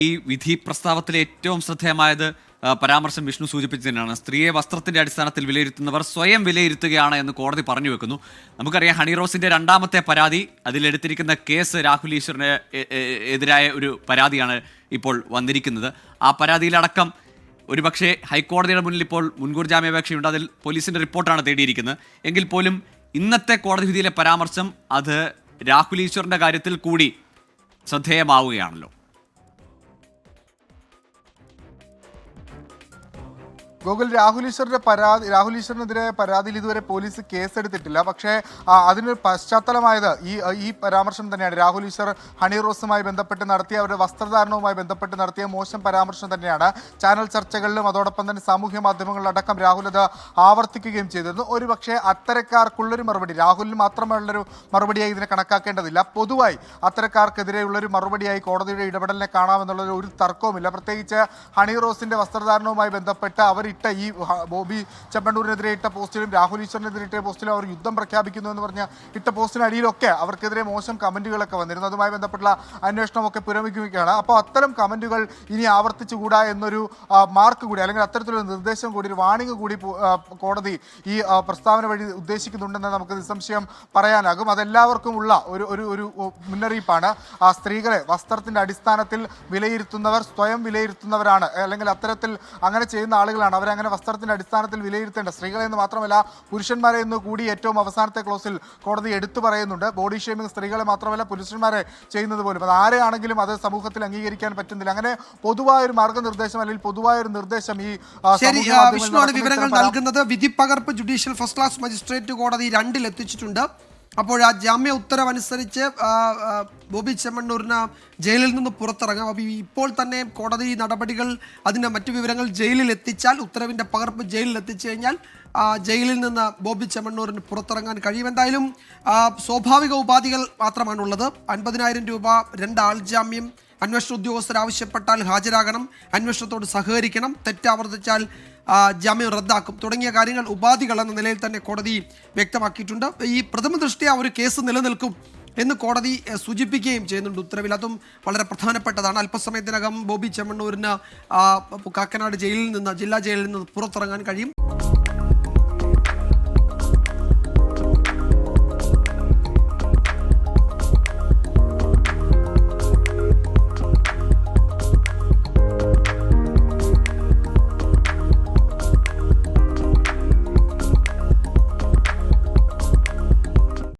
ഈ വിധി പ്രസ്താവത്തിലെ ഏറ്റവും ശ്രദ്ധേയമായത് പരാമർശം വിഷ്ണു സൂചിപ്പിച്ചതിനാണ്. സ്ത്രീയെ വസ്ത്രത്തിന്റെ അടിസ്ഥാനത്തിൽ വിലയിരുത്തുന്നവർ സ്വയം വിലയിരുത്തുകയാണ് എന്ന് കോടതി പറഞ്ഞു വെക്കുന്നു. നമുക്കറിയാം, ഹണി റോസിന്റെ രണ്ടാമത്തെ പരാതി, അതിലെടുത്തിരിക്കുന്ന കേസ് രാഹുൽ ഈശ്വറിന് എതിരായ ഒരു പരാതിയാണ് ഇപ്പോൾ വന്നിരിക്കുന്നത്. ആ പരാതിയിലടക്കം ഒരുപക്ഷെ ഹൈക്കോടതിയുടെ മുന്നിൽ ഇപ്പോൾ മുൻകൂർ ജാമ്യാപേക്ഷയുണ്ട്. അതിൽ പോലീസിന്റെ റിപ്പോർട്ടാണ് തേടിയിരിക്കുന്നത്. എങ്കിൽ പോലും ഇന്നത്തെ കോടതി വിധിയിലെ പരാമർശം അത് രാഹുൽ ഈശ്വറിന്റെ കാര്യത്തിൽ കൂടി ശ്രദ്ധേയമാവുകയാണല്ലോ. ഗോകുൽ, രാഹുൽ ഈശ്വറിനെതിരെ പരാതിയിൽ ഇതുവരെ പോലീസ് കേസെടുത്തിട്ടില്ല. പക്ഷേ അതിനൊരു പശ്ചാത്തലമായത് ഈ പരാമർശം തന്നെയാണ്. രാഹുൽ ഈശ്വർ ഹണി റോസുമായി ബന്ധപ്പെട്ട് നടത്തിയ, അവരുടെ വസ്ത്രധാരണവുമായി ബന്ധപ്പെട്ട് നടത്തിയ മോശം പരാമർശം തന്നെയാണ് ചാനൽ ചർച്ചകളിലും അതോടൊപ്പം തന്നെ സാമൂഹ്യ മാധ്യമങ്ങളിലടക്കം രാഹുൽ അത് ആവർത്തിക്കുകയും ചെയ്തിരുന്നു. ഒരു പക്ഷേ അത്തരക്കാർക്കുള്ളൊരു മറുപടി, രാഹുലിന് മാത്രമുള്ളൊരു മറുപടിയായി ഇതിനെ കണക്കാക്കേണ്ടതില്ല. പൊതുവായി അത്തരക്കാർക്കെതിരെയുള്ളൊരു മറുപടിയായി കോടതിയുടെ ഇടപെടലിനെ കാണാമെന്നുള്ളൊരു ഒരു തർക്കവുമില്ല. പ്രത്യേകിച്ച് ഹണി റോസിന്റെ വസ്ത്രധാരണവുമായി ബന്ധപ്പെട്ട് അവർ ഈ ബോബി ചെമ്മണ്ണൂരിനെതിരെ ഇട്ട പോസ്റ്റിലും രാഹുൽ ഈശ്വറിനെതിരെ ഇട്ട പോസ്റ്റിലും അവർ യുദ്ധം പ്രഖ്യാപിക്കുന്നു എന്ന് പറഞ്ഞ ഇട്ട പോസ്റ്റിനടിയിലൊക്കെ അവർക്കെതിരെ മോശം കമന്റുകളൊക്കെ വന്നിരുന്നു. അതുമായി ബന്ധപ്പെട്ടുള്ള അന്വേഷണമൊക്കെ പുരോഗമിക്കുകയാണ്. അപ്പോൾ അത്തരം കമന്റുകൾ ഇനി ആവർത്തിച്ചുകൂടാ എന്നൊരു മാർക്ക് കൂടി, അല്ലെങ്കിൽ അത്തരത്തിലൊരു നിർദ്ദേശം കൂടി, ഒരു വാണിംഗ് കൂടി കോടതി ഈ പ്രസ്താവന വഴി ഉദ്ദേശിക്കുന്നുണ്ടെന്ന് നമുക്ക് നിസ്സംശയം പറയാനാകും. അതെല്ലാവർക്കും ഉള്ള ഒരു മുന്നറിയിപ്പാണ്. സ്ത്രീകളെ വസ്ത്രത്തിന്റെ അടിസ്ഥാനത്തിൽ വിലയിരുത്തുന്നവർ സ്വയം വിലയിരുത്തുന്നവരാണ്, അല്ലെങ്കിൽ അത്തരത്തിൽ അങ്ങനെ ചെയ്യുന്ന ആളുകളാണ്. അവരങ്ങനെ വസ്ത്രത്തിന്റെ അടിസ്ഥാനത്തിൽ വിലയിരുത്തേണ്ട, സ്ത്രീകളെ എന്ന് മാത്രമല്ല പുരുഷന്മാരെ എന്ന് കൂടി ഏറ്റവും അവസാനത്തെ ക്ലോസിൽ കോടതി എടുത്തു പറയുന്നുണ്ട്. ബോഡി ഷേമിംഗ് സ്ത്രീകളെ മാത്രമല്ല പുരുഷന്മാരെ ചെയ്യുന്നത് പോലും, അത് ആരെയാണെങ്കിലും അത് സമൂഹത്തിൽ അംഗീകരിക്കാൻ പറ്റുന്നില്ല. അങ്ങനെ പൊതുവായൊരു മാർഗ്ഗനിർദ്ദേശം അല്ലെങ്കിൽ പൊതുവായൊരു നിർദ്ദേശം ഈ വിഷ്ണുവാണ് വിവരങ്ങൾ നൽകുന്നത്. വിധിപ്പകർപ്പ് ജുഡീഷ്യൽ ഫസ്റ്റ് ക്ലാസ് മജിസ്ട്രേറ്റ് കോടതി 2-ൽ എത്തിച്ചിട്ടുണ്ട്. അപ്പോൾ ആ ജാമ്യ ഉത്തരവനുസരിച്ച് ബോബി ചെമ്മണ്ണൂരിന് ജയിലിൽ നിന്ന് പുറത്തിറങ്ങാം. അപ്പോൾ ഇപ്പോൾ തന്നെ കോടതി നടപടികൾ, അതിൻ്റെ മറ്റു വിവരങ്ങൾ ജയിലിൽ എത്തിച്ചാൽ, ഉത്തരവിൻ്റെ പകർപ്പ് ജയിലിൽ എത്തിച്ചു കഴിഞ്ഞാൽ ജയിലിൽ നിന്ന് ബോബി ചെമ്മണ്ണൂരിന് പുറത്തിറങ്ങാൻ കഴിയും. എന്തായാലും സ്വാഭാവിക ഉപാധികൾ മാത്രമാണുള്ളത്. 50,000 രൂപ, 2 ആൾ ജാമ്യം, അന്വേഷണ ഉദ്യോഗസ്ഥർ ആവശ്യപ്പെട്ടാൽ ഹാജരാകണം, അന്വേഷണത്തോട് സഹകരിക്കണം, തെറ്റാവർത്തിച്ചാൽ ജാമ്യം റദ്ദാക്കും തുടങ്ങിയ കാര്യങ്ങൾ ഉപാധികൾ എന്ന നിലയിൽ തന്നെ കോടതി വ്യക്തമാക്കിയിട്ടുണ്ട്. ഈ പ്രഥമ ദൃഷ്ട്യാ ഒരു കേസ് നിലനിൽക്കും എന്ന് കോടതി സൂചിപ്പിക്കുകയും ചെയ്യുന്നുണ്ട് ഉത്തരവിൽ. അതും വളരെ പ്രധാനപ്പെട്ടതാണ്. അല്പസമയത്തിനകം ബോബി ചെമ്മണ്ണൂരിന് കാക്കനാട് ജയിലിൽ നിന്ന്, ജില്ലാ ജയിലിൽ നിന്ന് പുറത്തിറങ്ങാൻ കഴിയും.